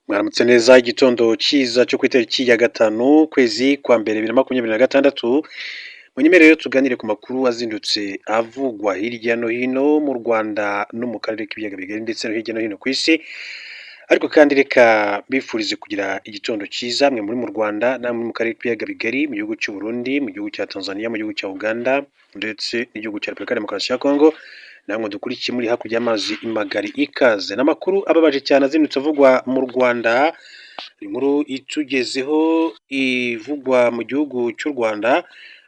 Mwaramutse neza igitondo cyiza cyo ku itariki ya gatanu kwezi kwa mbere 2026 munyemerere tuganire ku makuru azindutse avugwa hirya no hino mu Rwanda no mu karere k'ibiyaga bigari ndetse no hirya no hino ku isi. Ariko kandi reka bifurize kugira igitondo cyiza mwe muri mu Rwanda namwe mu karere k'ibiyaga bigari, mu gihugu cy'u Burundi, mu gihugu cya Tanzania, mu gihugu cya Uganda ndetse n'igihugu cya Repubulika Demokarasi ya Kongo, namwe dukurikiye muri hakurya y'amazi imagari. Ikaze n'amakuru ababaje cyane azindutse avugwa mu Rwanda, inkuru itugezeho ivugwa mu gihugu cy'u Rwanda,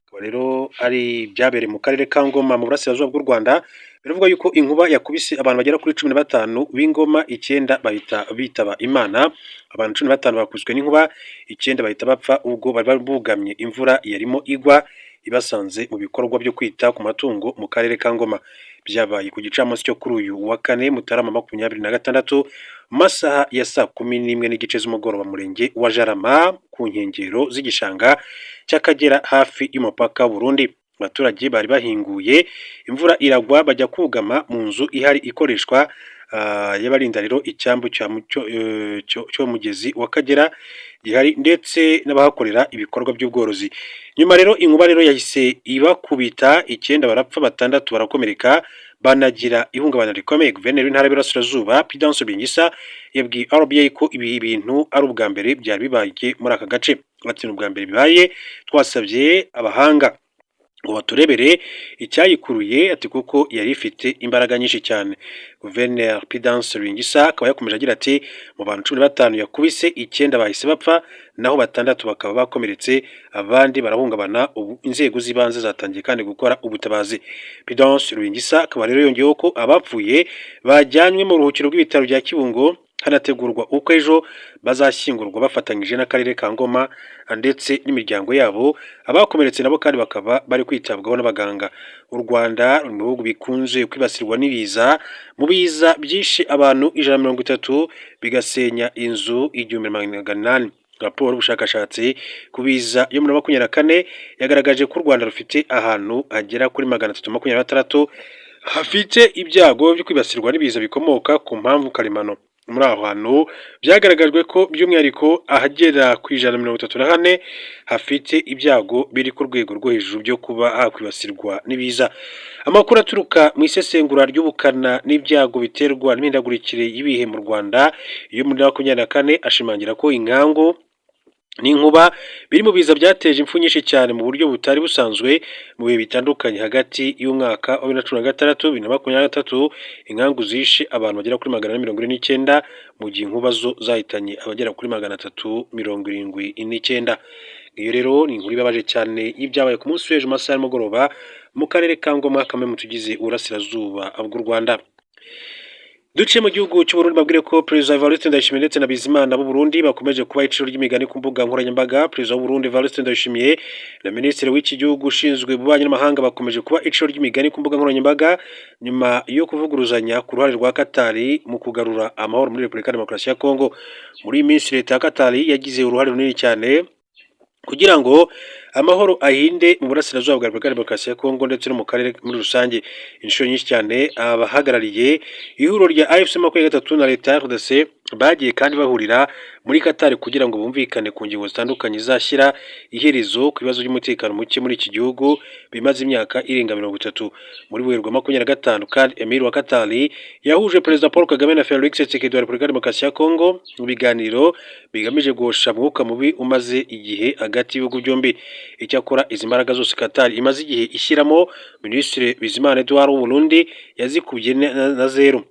akaba rero ari byabereye mu karere ka Ngoma mu burasirazuba bw'u Rwanda. Biravuga yuko inkuba yakubise abantu bagera kuri 15 b'Ingoma, 9 bahita bitaba Imana. Abantu 15 bakubiswe n'inkuba, 9 bahita bapfa ubwo bari bugamye imvura yarimo igwa ibasanze mu bikorwa byo kwita ku matungo mu karere ka Ngoma. Byabaye ku gicamunsi cyo kuri uyu wa kane Mutarama 2026 mu masaha ya saa 11 n'igice z'umugoroba murenge wa Jarama ku nkengero z'igishanga cy'Akagera hafi y'umupaka w'u Burundi. Abaturage bari bahinguye, imvura iragwa bajya kugama mu nzu ihari ikoreshwa y'abarindariro icyambu cyo mugezi w'Akagera gihari ndetse n'abahakorera ibikorwa by'ubworozi. Nyuma rero inkuba rero yahise ibakubita, 9 barapfa, 6 barakomereka banagira ihungabana rikomeye. Guverineri w'intara y'Iburasirazuba Prudence Rwigisa yabwiye RBA ko ibi bintu ari ubwa mbere byari bibaye muri aka gace. Ati ubwa mbere bibaye, twasabye abahanga ngo baturebere icyayikuruye, ati kuko yari ifite imbaraga nyinshi cyane. Guverineri Prudence Rwigisa akaba yakomeje agira ati mu bantu 15 yakubise, 9 bahise bapfa naho 6 bakaba bakomeretse, abandi barahungabana. Ubu inzego z'ibanze zatangiye kandi gukora ubutabazi. Prudence Rwigisa akaba rero yongeyeho ko abapfuye bajyanywe mu ruhukiro rw'ibitaro bya Kibungo, hanategurwa uko ejo bazashyingurwa bafatanyije n'akarere ka Ngoma ndetse n'imiryango yabo. Abakomeretse nabo kandi bakaba bari kwitabwaho n'abaganga. U Rwanda mu bihugu bikunze kwibasirwa n'ibiza, mu biza byinshi abantu 130 bigasenya inzu 1800. Raporo y'ubushakashatsi ku biza yo muri 2024 yagaragaje ko u Rwanda rufite ahantu agera kuri 326 hafite ibyago byo kwibasirwa n'ibiza bikomoka ku mpamvu karemano. Muri aho hantu byagaragajwe ko by'umwihariko ahagera ku 134 hafite ibyago biri ku rwego rwo hejuru byo kuba hakwibasirwa n'ibiza. Amakuru aturuka mu isesengura ry'ubukana n'ibyago biterwa n'imihindagurikire y'ibihe mu Rwanda yo muri 2024 ashimangira ko inkangu n'inkuba biri mu biza byateje impfu nyinshi cyane mu buryo butari busanzwe mu bihe bitandukanye. Hagati y'umwaka wa 2016 2023 inkangu zishe abantu bagera kuri 449 mu gihe inkuba zo zahitanye abagera kuri 379. Iyo rero ni inkuru ibabaje cyane y'ibyabaye ku munsi w'ejo masaha y'umugoroba mu karere ka Ngoma, kamwe mu tugize uburasirazuba bw'u Rwanda. Duce mu gihugu cy'u Burundi babwire ko Perezida Evariste Ndayishimiye ndetse na Bizimana b'u Burundi bakomeje kuba iciro ry'imigani ku mbuga nkoranyambaga. Perezida w'u Burundi Evariste Ndayishimiye na Minisitiri w'iki gihugu ushinzwe ububanyi n'amahanga bakomeje kuba iciro ry'imigani ku mbuga nkoranyambaga nyuma yo kuvuguruzanya ku ruhare rwa Katari mu kugarura amahoro muri Repubulika Demokarasi ya Kongo. Muri iyi minsi leta ya Katari yagize uruhare runini cyane kugira ngo amahoro ahinde mu burasirazuba bwa Repubulika Demokarasi ya Kongo ndetse no mu karere muri rusange. Inshuro nyinshi cyane abahagarariye ihuriro rya AFC 23 na leta ya RDC bagiye kandi bahurira muri Qatar kugira ngo bumvikane ku ngingo zitandukanye zashyira iherezo ku bibazo by'umutekano muke muri iki gihugu bimaze imyaka irenga 30. Muri Werurwe 2025 kandi Emir wa Qatar yahuje Perezida Paul Kagame na Felix Tshisekedi wa Repubulika Demokarasi ya Kongo mu biganiro bigamije guhosha umwuka mubi umaze igihe hagati y'ibihugu byombi. Icyakora izi mbaraga zose Qatar imaze igihe ishyiramo, Minisitiri Bizimana Edouard w'u Burundi yazikubye na zero.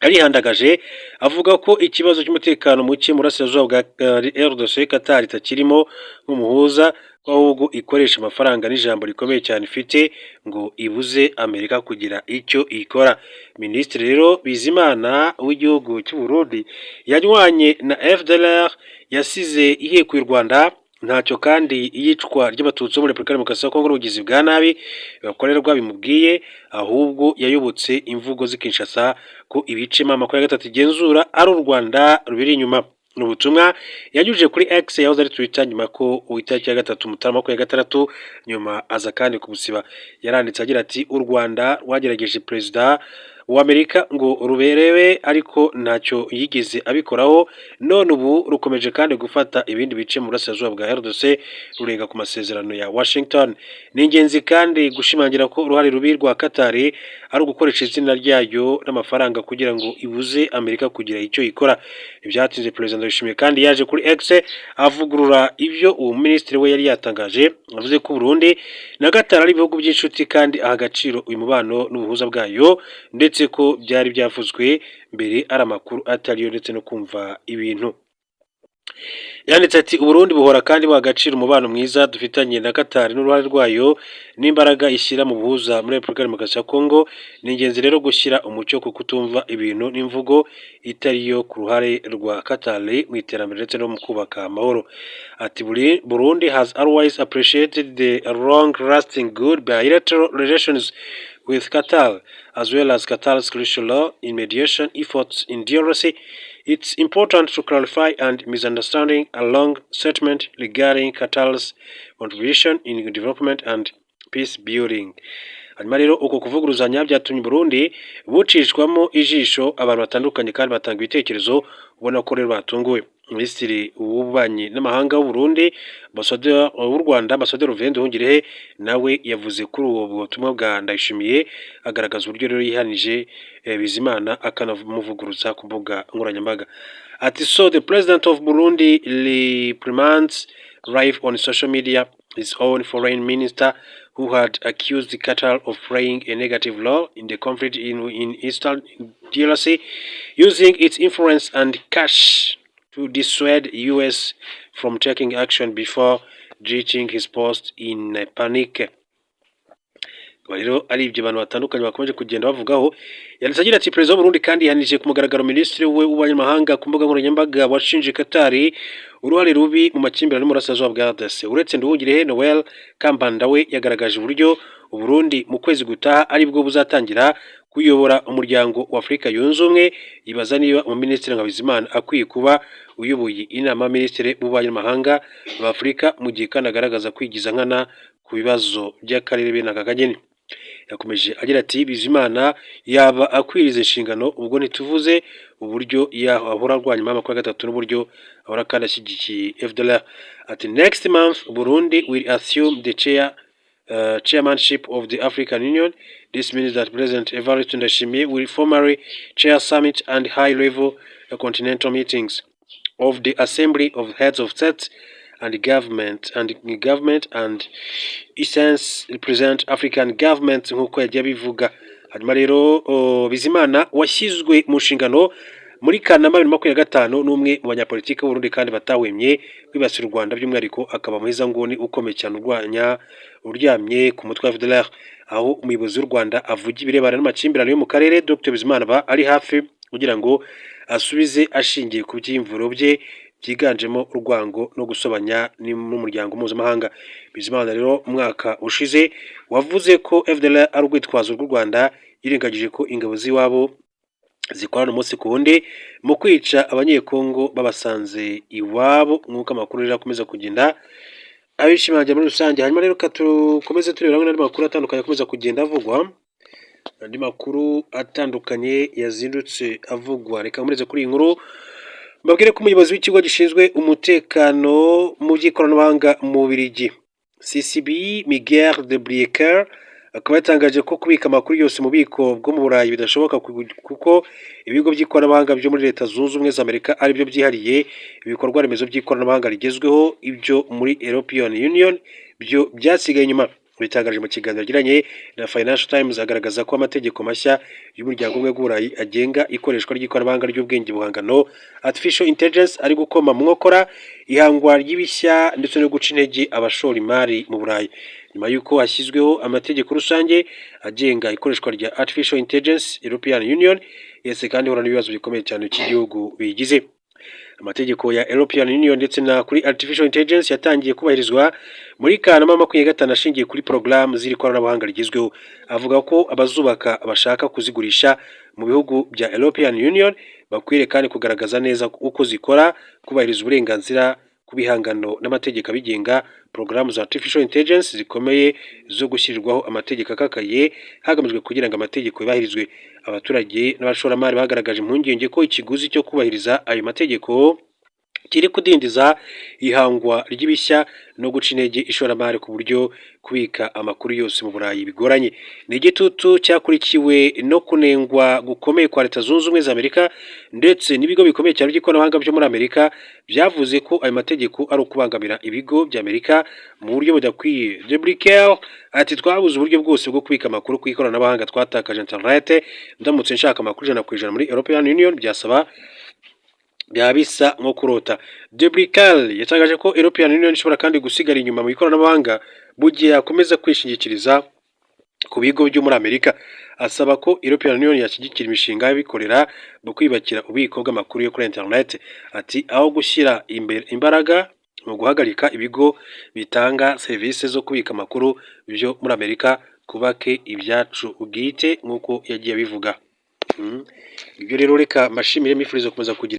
Yarihandagaje avuga ko ikibazo cy'umutekano muke mu burasirazuba bwa RDC Qatar itakirimo nk'umuhuza, ko ahubwo ikoresha amafaranga n'ijambo rikomeye cyane ifite ngo ibuze Amerika kugira icyo ikora. Minisitiri rero Bizimana w'igihugu cy'u Burundi yanywanye na FDLR yasize ihekuye u Rwanda. Ntacyo kandi iyicwa ry'abatutsi muri Repubulika Demokarasi ya Kongo n'ubugizi bwa nabi bakorerwa bimubwiye, ahubwo yayobotse imvugo z'Kinshasa ko ibice 23 igenzura ari u Rwanda rubiri inyuma. N'ubutumwa yanyujije kuri X yahoze ari Twitter nyuma ko itariki ya 3 Mutarama 2026 nyuma aza kandi kubusiba. Yaranditse agira ati u Rwanda rwagerageje Perezida Amerika ngo ruberewe ariko ntacyo yigeze abikoraho, none ubu rukomeje kandi gufata ibindi bice mu burasirazuba bwa RDC rurenga ku masezerano ya Washington. Ni ingenzi kandi gushimangira ko uruhare rubi rwa Qatar ari ugukoresha izina ryayo n'amafaranga kugira ngo ibuze Amerika kugira icyo ikora. Ibyatinze Perezida Ndayishimiye kandi yaje kuri X avugurura ibyo uwo minisitiri we yari yatangaje, avuze ko Burundi na Qatar ari ibihugu by'inshuti kandi aha agaciro uyu mubano n'ubuhuza bwayo, ndetse ko byari byavuzwe mbere ari amakuru atariyo ndetse no kumva ibintu. Yanditse ati Uburundi buhora kandi buha agaciro umubano mwiza dufitanye na Qatar n'uruhare rwayo n'imbaraga ishyira mu buhuza muri Repubulika ya Demokarasi ya Kongo. Ni ingenzi rero gushyira umucyo ku kutumva ibintu n'imvugo itariyo ku ruhare rwa Qatar mu iterambere ndetse no mu kubaka amahoro. Ati Burundi has always appreciated the long-lasting good bilateral relations with Qatar, as well as Qatar's crucial role in mediation efforts in DRC. It's important to clarify and misunderstanding a long statement regarding Qatar's contribution in development and peace building. Hanyuma rero uko kuvuguruzanya byatumye Burundi bucishwamo ijisho abantu batandukanye kandi batanga ibitekerezo, ubona ko rero batunguwe. Minisitiri w'ububanyi n'amahanga w'u Burundi, Ambassadeur w'u Rwanda, Ambassadeur Vincent Nduhungirehe, nawe yavuze kuri uwo butumwa bwa Ndayishimiye, agaragaza uburyo rero yihanije Bizimana akanamuvuguruza ku mbuga nkoranyambaga. Ati so the president of Burundi reprimands live on social media his own foreign minister who had accused Qatar of playing a negative role in the conflict in Eastern DRC, using its influence and cash to dissuade US from taking action before reaching his post in panic. Rero ari ibyo abantu batandukanye bakomeje kugenda bavugaho. Yanditse agira ati Perezida w'Uburundi kandi yahanije ku mugaragaro minisitiri we w'ubanyamahanga ku mbuga nkoranyambaga washinje Qatar uruhare rubi mu makimbirane n'umurasirazuba bwa RDC. Uretse Nduhungirehe, Noel Kambanda we yagaragaje uburyo Uburundi mu kwezi gutaha ari bwo buzatangira kuyobora umuryango wa Afurika yunze ubumwe. Yibaza niba umuminisitiri nka Bizimana akwiye kuba uyoboye inama minisitiri w'ubanyamahanga ba Afurika mu gihe kandi agaragaza kwigiza nkana ku bibazo by'akarere bene aka kageni. Yakomeje agira ati Bizimana yaba akwiriza inshingano ubwo ntituvuze uburyo yahora arwanya mama kwa gatatu n'uburyo ahora kandi ashyigikiye FDLR. Ati next month Burundi will assume the chairmanship of the African Union. This means that President Evariste Ndayishimiye will formally chair summit and high-level continental meetings of the Assembly of Heads of State and government and essence represent African government nk'uko yagiye bivuga. Hanyuma rero Bizimana washyizwe mu nshingano muri Kanama 2025 n'umwe mu banyapolitiki b'u Burundi kandi batahwemye kwibasira u Rwanda, by'umwihariko akaba mwiza nguni ukomeye cyane uryamye ku mutwe wa FDLR, aho umuyobozi w'u Rwanda avuga ibirebana n'amakimbirane yo mu karere. Dr Bizimana ba ari hafi kugira ngo asubize ashingiye ku by'imvuro bye byiganjemo urwango no gusobanya n'umuryango mpuzamahanga. Bizimana rero umwaka ushize wavuze ko FDLR ari urwitwazo rw'u Rwanda, yirengagije ko ingabo z'iwabo zikorana umunsi ku wundi mu kwica abanyekongo babasanze iwabo, nk'uko amakuru rero akomeza kugenda abishimangira muri rusange. Hanyuma rero tukomeze turebera n'andi makuru atandukanye akomeza kugenda avugwa, andi makuru atandukanye yazindutse avugwa. Reka nkomeze kuri iyi nkuru mbabwire ko umuyobozi w'ikigo gishinzwe umutekano mu by'ikoranabuhanga mu Bubiligi CCB Miguel de Briecker akaba yatangaje ko kubika amakuru yose mu bubiko bwo mu Burayi bidashoboka kuko ibigo by'ikoranabuhanga byo muri Leta Zunze Ubumwe za Amerika ari byo byihariye ibikorwa remezo by'ikoranabuhanga rigezweho, ibyo muri European Union byo byasigaye inyuma. Bitangaje mu kiganiro yagiranye na Financial Times agaragaza ko amategeko mashya y'umuryango umwe w'Uburayi agenga ikoreshwa ry'ikoranabuhanga ry'ubwenge buhangano artificial intelligence ari gukoma mu nkokora ihangwa ry'ibishya ndetse no guca intege abashora imari mu Burayi, nyuma y'uko hashyizweho amategeko rusange agenga ikoreshwa rya artificial intelligence. European Union yese kandi ihura n'ibibazo bikomeye cyane cy'igihugu bigize. Amategeko ya European Union ndetse na kuri artificial intelligence yatangiye kubahirizwa muri Kanama 2025 ashingiye kuri porogaramu z'iri koranabuhanga rigezweho. Avuga ko abazubaka bashaka kuzigurisha mu bihugu bya European Union bakwiriye kandi kugaragaza neza uko zikora, kubahiriza uburenganzira ku bihangano n'amategeko abigenga, porogaramu za artificial intelligence zikomeye zo gushyirirwaho amategeko akakaye hagamijwe kugira ngo amategeko yubahirizwe. Abaturage n'abashoramari bagaragaje impungenge ko ikiguzi cyo kubahiriza ayo mategeko kiri kudindiza ihangwa ry'ibishya no guca intege ishoramari ku buryo kubika amakuru yose mu Burayi bigoranye. Ni igitutu cyakurikiwe no kunengwa gukomeye kwa Leta Zunze Ubumwe za Amerika ndetse n'ibigo bikomeye cyane by'ikoranabuhanga byo muri Amerika byavuze ko ayo mategeko ari ukubangamira ibigo by'Amerika mu buryo budakwiye. Debrikel ati twabuze uburyo bwose bwo kubika amakuru ku ikoranabuhanga, twatakaje internet, ndamutse nshaka amakuru 100% muri European Union byasaba bisa nko kurota. Debrical yatangaje ko European Union ishobora kandi gusigara inyuma mu ikoranabuhanga mu gihe yakomeza kwishingikiriza ku bigo byo muri Amerika. Asaba ko European Union yashyigikira imishinga y'abikorera mu kwibakira ububiko bw'amakuru yo kuri internet. Ati aho gushyira imbaraga mu guhagarika ibigo bitanga serivisi zo kubika amakuru byo muri Amerika, kubake ibyacu ubwite nk'uko yagiye abivuga. Ibyo rero reka mashimire mifurizo kumeza kugira